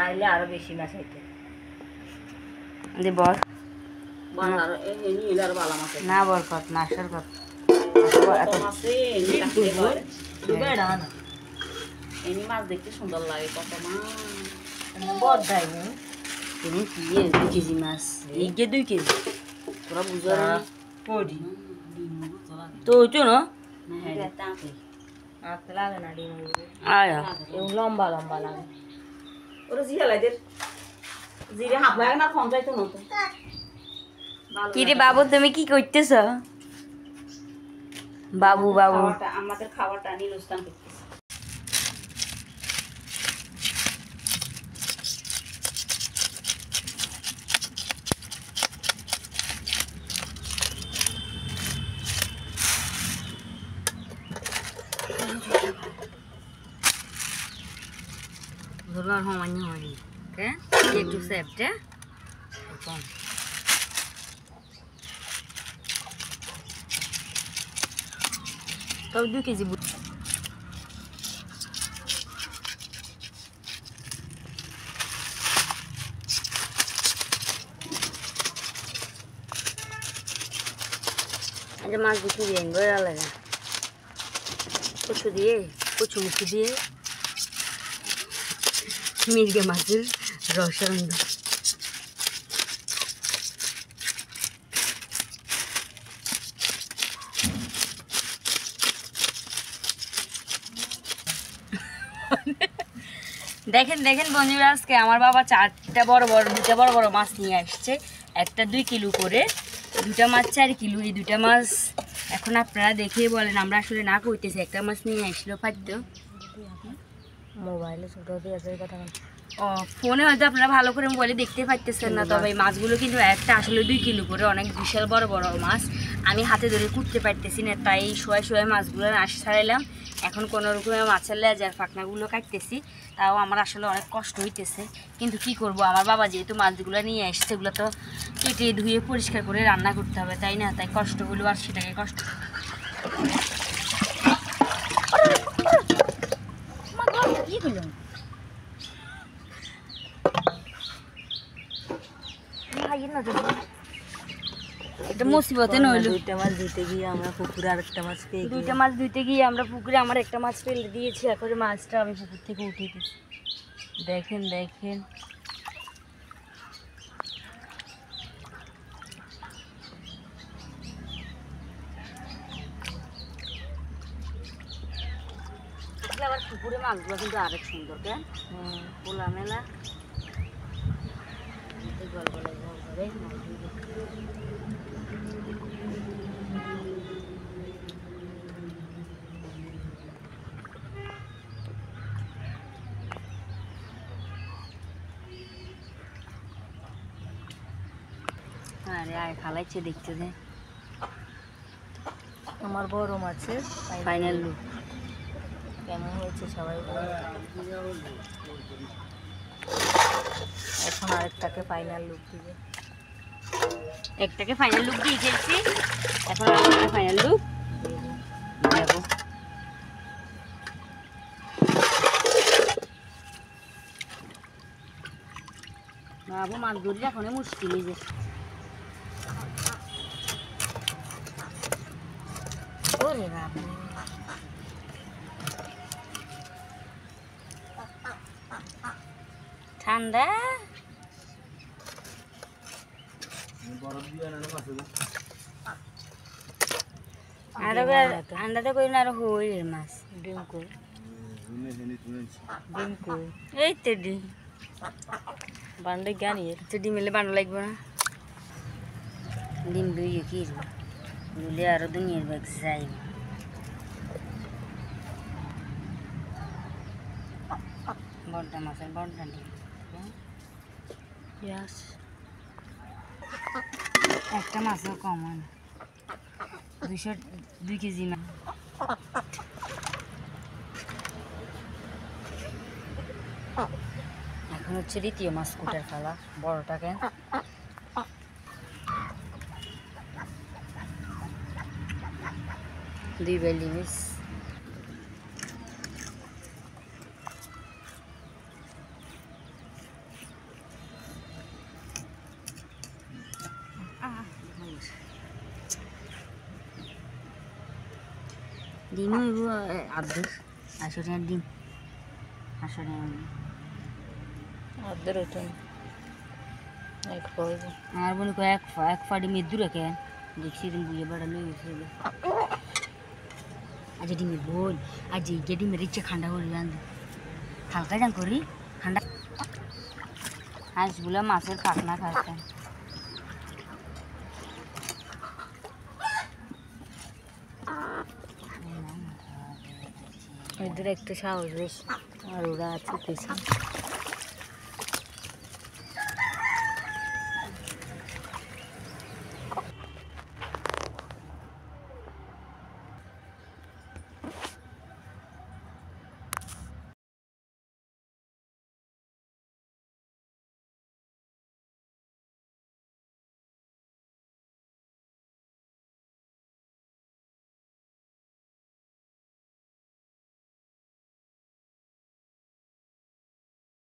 আইলে আরো বেশি মাছ হইতে বল না বরকত মাছের কত এমনি মাছ দেখতে সুন্দর লাগে কত মাছ বদ দেয় তুমি কি 2 কেজি মাছ এই 2 কেজি তোরা বুঝা পড়ি তো ওইটো না আতে লাগে না ডিম আয়া এও লম্বা লম্বা লাগে ওরা জিরা লাই দে জিরা হাফ লাগে না ফোন চাইতো না তো কি রে বাবু তুমি কি করতেছ বাবু বাবু আমাদের খাবারটা নিরস্থান করতেছে ধরবার হমান্য হয়নি ওকে একটু সেপটা কম তবে 2 কেজি আজ মাছ বিক্রি দিয়ে বড় লাগে কচু মুখি দিয়ে মির্গে মাছের রস রান্না দেখেন দেখেন বন্ধুরা আজকে আমার বাবা 2টা বড় বড় মাছ নিয়ে আসছে একটা 2 কিলো করে 2টা মাছ 4 কিলো এই 2টা মাছ এখন আপনারা দেখেই বলেন আমরা আসলে না কইতেছি একটা মাছ নিয়ে আসলো ফাদ্য মোবাইলে ছোট দিয়ে আছে কথা ও ফোনে হয়তো আপনারা ভালো করে মোবাইলে দেখতে পাইতেছেন না তবে মাছগুলো কিন্তু একটা আসলে 2 কিলো করে অনেক বিশাল বড় বড় মাছ আমি হাতে ধরে কুটতে পারতেছি না তাই শোয়া মাছগুলো আশ ছাড়াইলাম এখন কোনো রকমে মাছের লেজার ফাঁকনাগুলো কাটতেছি তাও আমার আসলে অনেক কষ্ট হইতেছে কিন্তু কি করব আমার বাবা যেহেতু মাছগুলো নিয়ে আসছে সেগুলো তো কেটে ধুয়ে পরিষ্কার করে রান্না করতে হবে তাই না তাই কষ্ট হলো আর সেটাকে কষ্ট কি হলো এটা মুসিবতে নইলো 2টা মাছ ধুতে গিয়ে আমরা পুকুরে আরেকটা মাছ পেয়ে 2টা মাছ ধুতে গিয়ে আমরা পুকুরে আমার একটা মাছ ফেলে দিয়েছি এখন মাছটা আমি পুকুর থেকে উঠিয়ে দিয়েছি দেখেন দেখেন আবার পুকুরে মাছগুলো কিন্তু আরেক সুন্দর কেন খোলা মেলা আরে আয় খালাইছে দেখতে দে আমার বড় মাছের ফাইনাল লুক কেমন হয়েছে সবাই এখন আরেকটাকে ফাইনাল লুক দিবে একটাকে ফাইনাল লুক দিয়ে ফেলছি এখন আরেকটাকে ফাইনাল লুক দেবো বাবু মাছ ধরলে এখন মুশকিল হয়ে যাচ্ছে ওরে বাবু ঠান্ডা আন্ডাটা করি না আর হই মাছ ডিম কই এই তো ডিম বান্ডে জ্ঞানী তো ডিম এলে বান্ড লাগবে না ডিম দুইয়ে কি দুলে আরো দুনিয়ার ব্যাগ যাই বড়টা মাছের বড়টা ডিম একটা মাছও কম হয় না 2 কেজি না এখন হচ্ছে দ্বিতীয় মাছ কুটার ফেলা বড়টাকে দুই বেলি মিস ডিমও হইব আর্ধেক 800 টাকার ডিম 800 টাকা অর্ধের ওইটা এক পাইব আর বলি এক ফাড়ি মেদু রাখে দেখছি দিন বুঝে বাড়ালো গেছে আজ ডিমের বল আজ এই ডিমের ইচ্ছে ঠান্ডা করে রান্ধ হালকা যান করি ঠান্ডা হাঁসগুলো মাছের পাখনা খাচ্ছে ওদের একটু সাহস বেশি আর ওরা আছে পেছনে